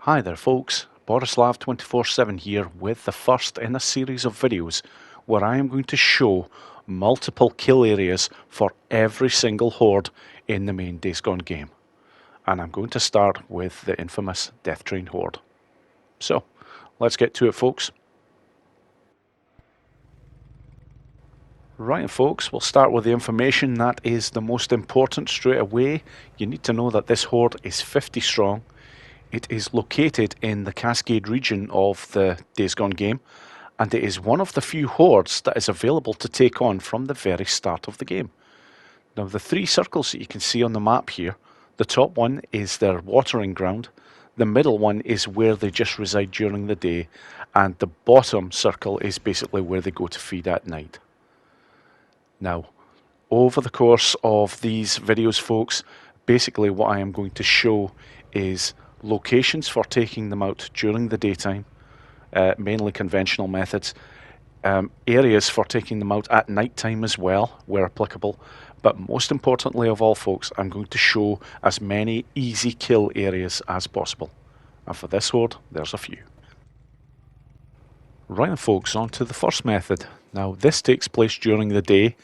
Hi there folks, Borislav 24/7 here with the first in a series of videos where I am going to show multiple kill areas for every single horde in the main Days Gone game. And I'm going to start with the infamous Death Train Horde. So, let's get to it folks. Right folks, we'll start with the information that is the most important straight away. You need to know that this horde is 50 strong. It is located in the Cascade region of the Days Gone game, and it is one of the few hordes that is available to take on from the very start of the game. Now the three circles that you can see on the map here, the top one is their watering ground, the middle one is where they just reside during the day, and the bottom circle is basically where they go to feed at night. Now, over the course of these videos folks, basically what I am going to show is locations for taking them out during the daytime, mainly conventional methods, areas for taking them out at night time as well, where applicable, but most importantly of all folks, I'm going to show as many easy kill areas as possible. And for this horde, there's a few. Right then folks, on to the first method. Now this takes place during the day,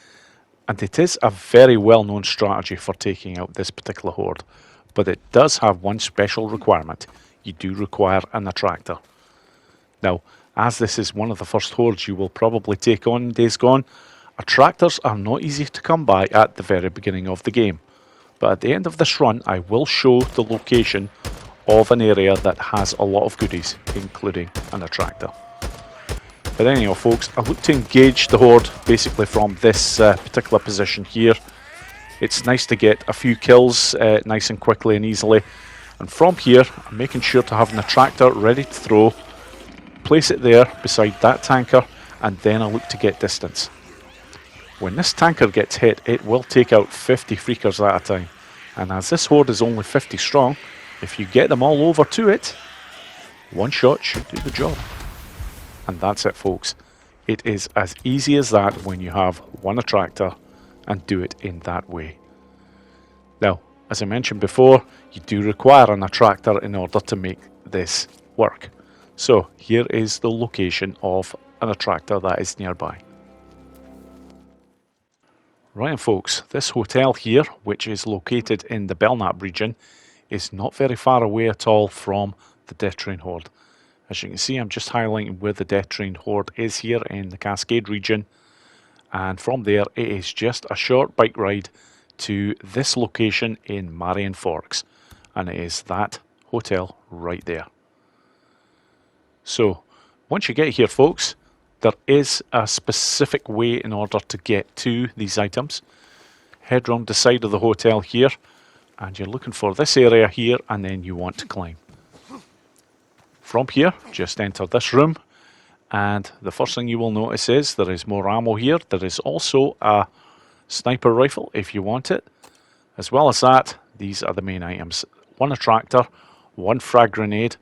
and it is a very well known strategy for taking out this particular horde. But it does have one special requirement. You do require an attractor. Now, as this is one of the first hordes you will probably take on in Days Gone, attractors are not easy to come by at the very beginning of the game. But at the end of this run, I will show the location of an area that has a lot of goodies, including an attractor. But anyhow folks, I look to engage the horde basically from this particular position here. It's nice to get a few kills nice and quickly and easily, and from here I'm making sure to have an attractor ready to throw, place it there beside that tanker, and then I look to get distance. When this tanker gets hit, it will take out 50 freakers at a time, and as this horde is only 50 strong, if you get them all over to it, one shot should do the job. And that's it folks. It is as easy as that when you have one attractor and do it in that way. Now, as I mentioned before, you do require an attractor in order to make this work. So here is the location of an attractor that is nearby. Right folks, this hotel here, which is located in the Belknap region, is not very far away at all from the Death Train Horde. As you can see, I'm just highlighting where the Death Train Horde is here in the Cascade region. And from there it is just a short bike ride to this location in Marion Forks, and it is that hotel right there. So once you get here folks, there is a specific way in order to get to these items. Head round the side of the hotel here, and you're looking for this area here, and then you want to climb. From here, just enter this room. And the first thing you will notice is there is more ammo here. There is also a sniper rifle if you want it. As well as that, these are the main items. One attractor, one frag grenade,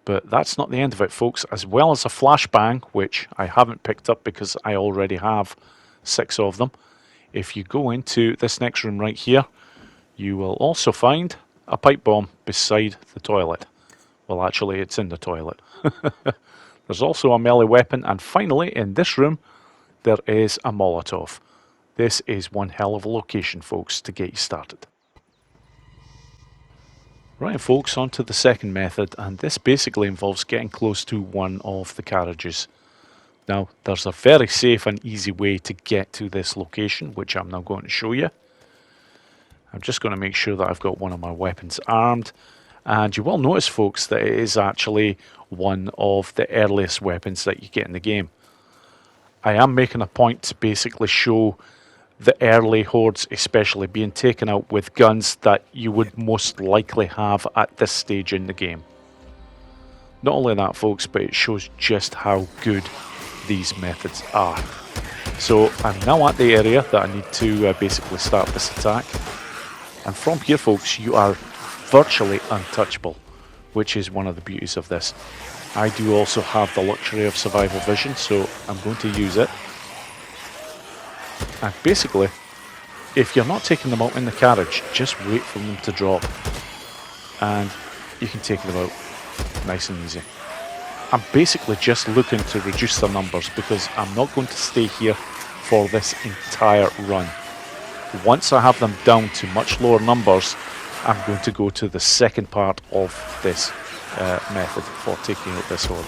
but that's not the end of it folks. As well as a flashbang, which I haven't picked up because I already have 6 of them. If you go into this next room right here, you will also find a pipe bomb beside the toilet. Well actually it's in the toilet. There's also a melee weapon, and finally in this room there is a Molotov. This is one hell of a location folks to get you started. Right folks, on to the second method, and this basically involves getting close to one of the carriages. Now there's a very safe and easy way to get to this location, which I'm now going to show you. I'm just going to make sure that I've got one of my weapons armed. And you will notice folks that it is actually one of the earliest weapons that you get in the game. I am making a point to basically show the early hordes especially being taken out with guns that you would most likely have at this stage in the game. Not only that folks, but it shows just how good these methods are. So I'm now at the area that I need to basically start this attack. And from here folks, you are virtually untouchable, which is one of the beauties of this. I do also have the luxury of survival vision, so I'm going to use it. And basically, if you're not taking them out in the carriage, just wait for them to drop and you can take them out. Nice and easy. I'm basically just looking to reduce the numbers because I'm not going to stay here for this entire run. Once I have them down to much lower numbers, I'm going to go to the second part of this method for taking out this horde.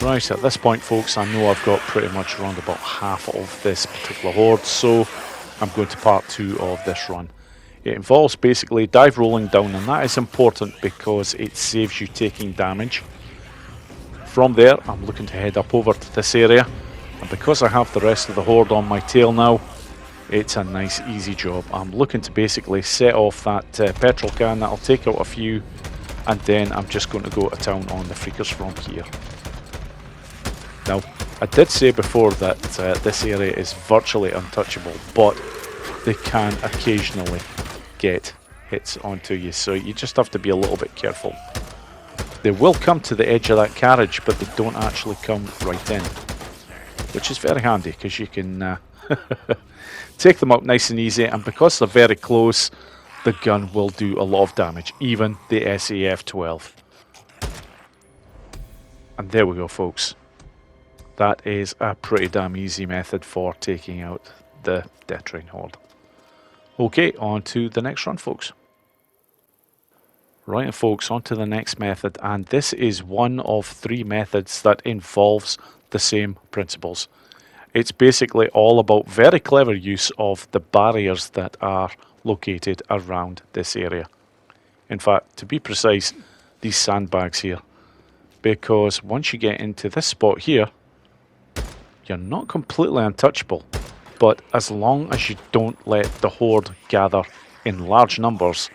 Right, at this point folks, I know I've got pretty much around about half of this particular horde, so I'm going to part 2 of this run. It involves basically dive rolling down, and that is important because it saves you taking damage. From there, I'm looking to head up over to this area, and because I have the rest of the horde on my tail now, it's a nice easy job. I'm looking to basically set off that petrol can, that'll take out a few, and then I'm just going to go to town on the freakers from here. Now, I did say before that this area is virtually untouchable, but they can occasionally get hits onto you, so you just have to be a little bit careful. They will come to the edge of that carriage, but they don't actually come right in, which is very handy because you can take them out nice and easy, and because they're very close, the gun will do a lot of damage, even the SAF-12. And there we go folks. That is a pretty damn easy method for taking out the Death Train Horde. Okay, on to the next run folks. Right folks, on to the next method, and this is one of 3 methods that involves the same principles. It's basically all about very clever use of the barriers that are located around this area. In fact, to be precise, these sandbags here, because once you get into this spot here, you're not completely untouchable, but as long as you don't let the horde gather in large numbers,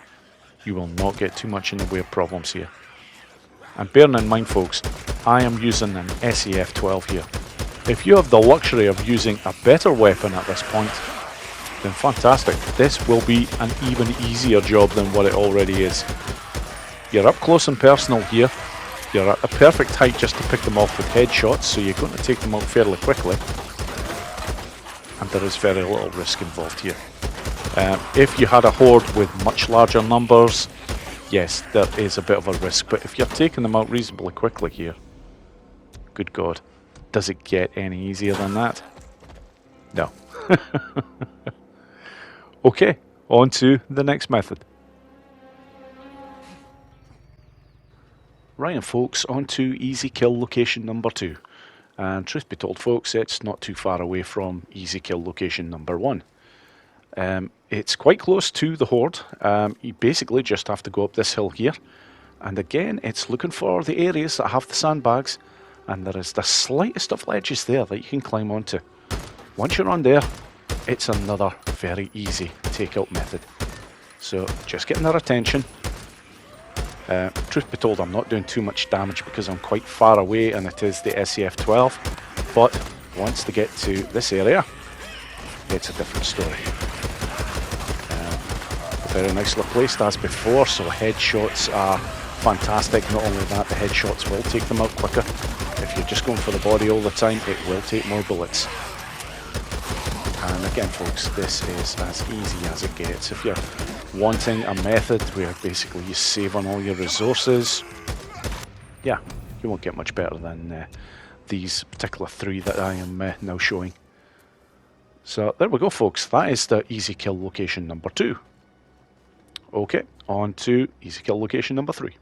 you will not get too much in the way of problems here. And bearing in mind folks, I am using an SAF-12 here. If you have the luxury of using a better weapon at this point, then fantastic. This will be an even easier job than what it already is. You're up close and personal here. You're at the perfect height just to pick them off with headshots, so you're going to take them out fairly quickly. And there is very little risk involved here. If you had a horde with much larger numbers, yes, there is a bit of a risk. But if you're taking them out reasonably quickly here, good God, does it get any easier than that? No. Okay, on to the next method. Right, and folks, on to easy kill location number 2. And truth be told folks, it's not too far away from easy kill location number 1. It's quite close to the horde. You basically just have to go up this hill here, and again it's looking for the areas that have the sandbags, and there is the slightest of ledges there that you can climb onto. Once you're on there, it's another very easy takeout method. So just getting their attention. Truth be told, I'm not doing too much damage because I'm quite far away and it is the SAF-12, but once they get to this area, it's a different story. Very nicely placed as before, so headshots are fantastic. Not only that, the headshots will take them out quicker. If you're just going for the body all the time, it will take more bullets. And again folks, this is as easy as it gets. If you're wanting a method where basically you save on all your resources, yeah, you won't get much better than these particular 3 that I am now showing. So there we go, folks. That is the easy kill location number 2. Okay, on to easy kill location number 3.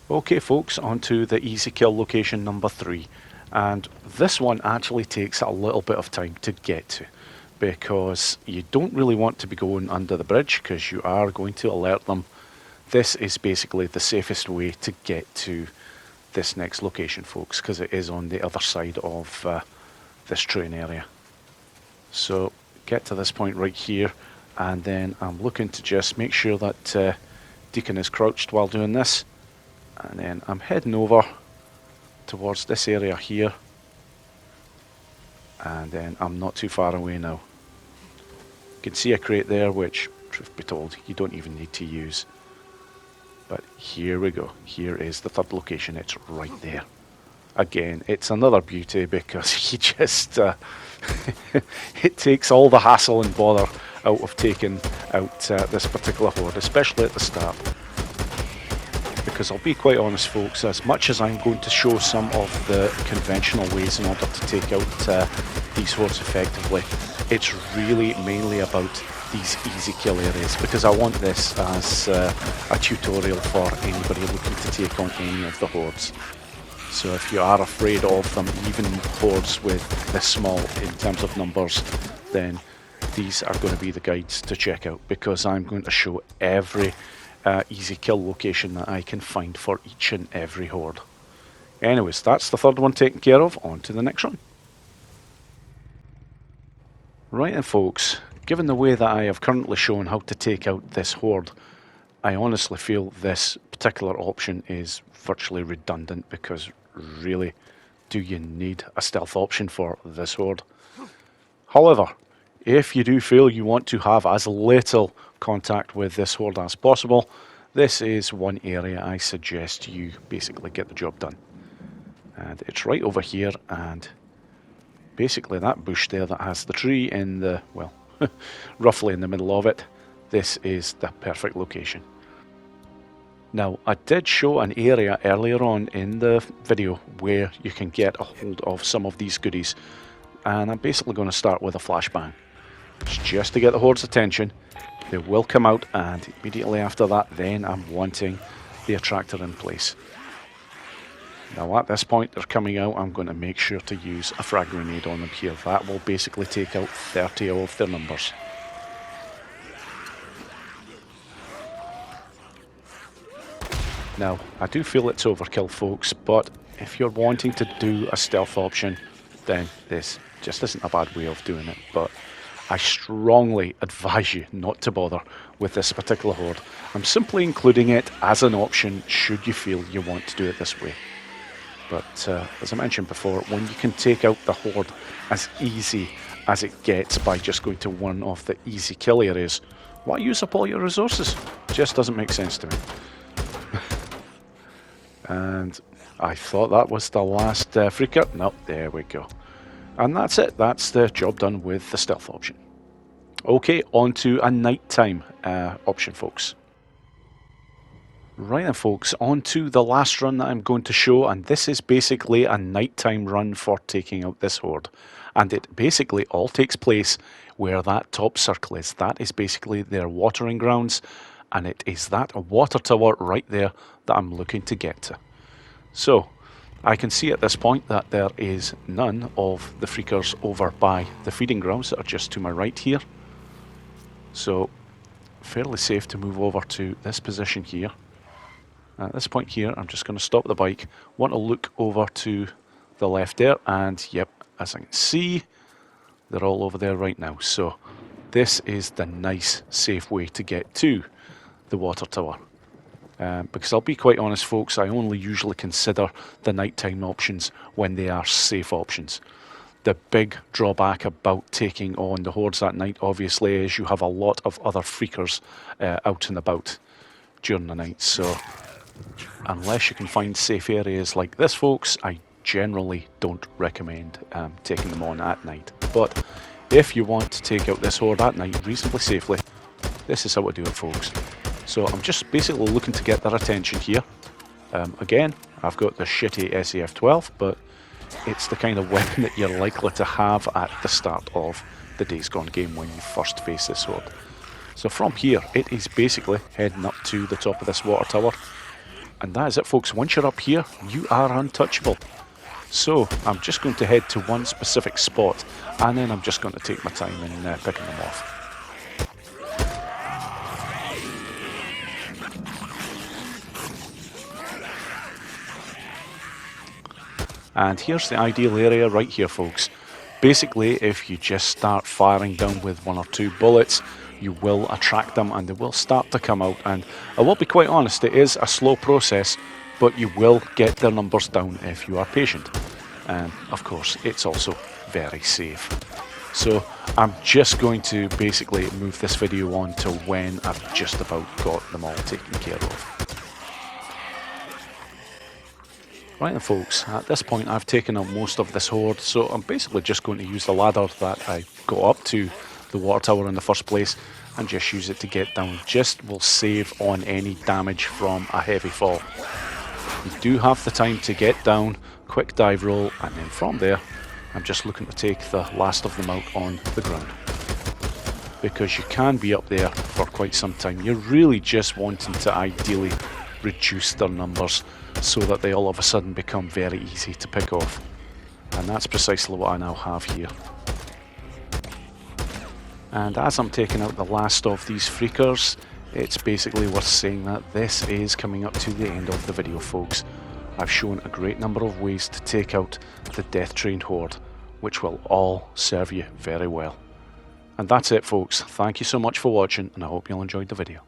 Okay, folks, on to the easy kill location number 3. And this one actually takes a little bit of time to get to, because you don't really want to be going under the bridge, because you are going to alert them. This is basically the safest way to get to this next location, folks, because it is on the other side of this train area. So get to this point right here, and then I'm looking to just make sure that Deacon is crouched while doing this, and then I'm heading over towards this area here, and then I'm not too far away now. You can see a crate there, which, truth be told, you don't even need to use. But here we go. Here is the 3rd location. It's right there. Again, it's another beauty, because you just it takes all the hassle and bother out of taking out this particular horde, especially at the start. Because I'll be quite honest, folks, as much as I'm going to show some of the conventional ways in order to take out these hordes effectively, it's really mainly about these easy kill areas, because I want this as a tutorial for anybody looking to take on any of the hordes. So if you are afraid of them, even hordes with this small in terms of numbers, then these are going to be the guides to check out, because I'm going to show every easy kill location that I can find for each and every horde. Anyways, that's the 3rd one taken care of. On to the next one. Right then, folks, given the way that I have currently shown how to take out this horde, I honestly feel this particular option is virtually redundant, because really, do you need a stealth option for this horde? However, if you do feel you want to have as little contact with this horde as possible, this is one area I suggest you basically get the job done. And it's right over here, and basically that bush there that has the tree in the, well, roughly in the middle of it, this is the perfect location. Now, I did show an area earlier on in the video where you can get a hold of some of these goodies, and I'm basically going to start with a flashbang. It's just to get the horde's attention. They will come out, and immediately after that, then I'm wanting the attractor in place. Now at this point they're coming out, I'm going to make sure to use a frag grenade on them here. That will basically take out 30 of their numbers. Now, I do feel it's overkill, folks, but if you're wanting to do a stealth option, then this just isn't a bad way of doing it. But I strongly advise you not to bother with this particular horde. I'm simply including it as an option should you feel you want to do it this way. But as I mentioned before, when you can take out the horde as easy as it gets by just going to one of the easy kill areas, why use up all your resources? Just doesn't make sense to me. And I thought that was the last freaker. No, there we go. And that's it. That's the job done with the stealth option. Okay, on to a nighttime option, folks. Right then, folks, on to the last run that I'm going to show, and this is basically a nighttime run for taking out this horde. And it basically all takes place where that top circle is. That is basically their watering grounds, and it is that water tower right there that I'm looking to get to. So, I can see at this point that there is none of the freakers over by the feeding grounds that are just to my right here. So, fairly safe to move over to this position here. At this point here, I'm just going to stop the bike, want to look over to the left there, and yep, as I can see, they're all over there right now. So this is the nice, safe way to get to the water tower. Because I'll be quite honest, folks, I only usually consider the nighttime options when they are safe options. The big drawback about taking on the hordes at night, obviously, is you have a lot of other freakers out and about during the night. So unless you can find safe areas like this, folks, I generally don't recommend taking them on at night. But if you want to take out this horde at night reasonably safely, this is how to do it, folks. So I'm just basically looking to get their attention here. Again, I've got the shitty SAF-12, but it's the kind of weapon that you're likely to have at the start of the Days Gone game when you first face this horde. So from here, it is basically heading up to the top of this water tower. And that is it, folks. Once you're up here, you are untouchable. So I'm just going to head to one specific spot, and then I'm just going to take my time in picking them off. And here's the ideal area right here, folks. Basically, if you just start firing down with 1 or 2 bullets, you will attract them and they will start to come out. And I will be quite honest, it is a slow process, but you will get their numbers down if you are patient. And of course, it's also very safe. So I'm just going to basically move this video on to when I've just about got them all taken care of. Right then, folks, at this point I've taken up most of this horde, so I'm basically just going to use the ladder that I got up to the water tower in the first place and just use it to get down. Just will save on any damage from a heavy fall. You do have the time to get down, quick dive roll, and then from there I'm just looking to take the last of them out on the ground. Because you can be up there for quite some time. You're really just wanting to ideally reduce their numbers so that they all of a sudden become very easy to pick off. And that's precisely what I now have here. And as I'm taking out the last of these freakers, it's basically worth saying that this is coming up to the end of the video, folks. I've shown a great number of ways to take out the Death Train Horde, which will all serve you very well. And that's it, folks. Thank you so much for watching, and I hope you all enjoyed the video.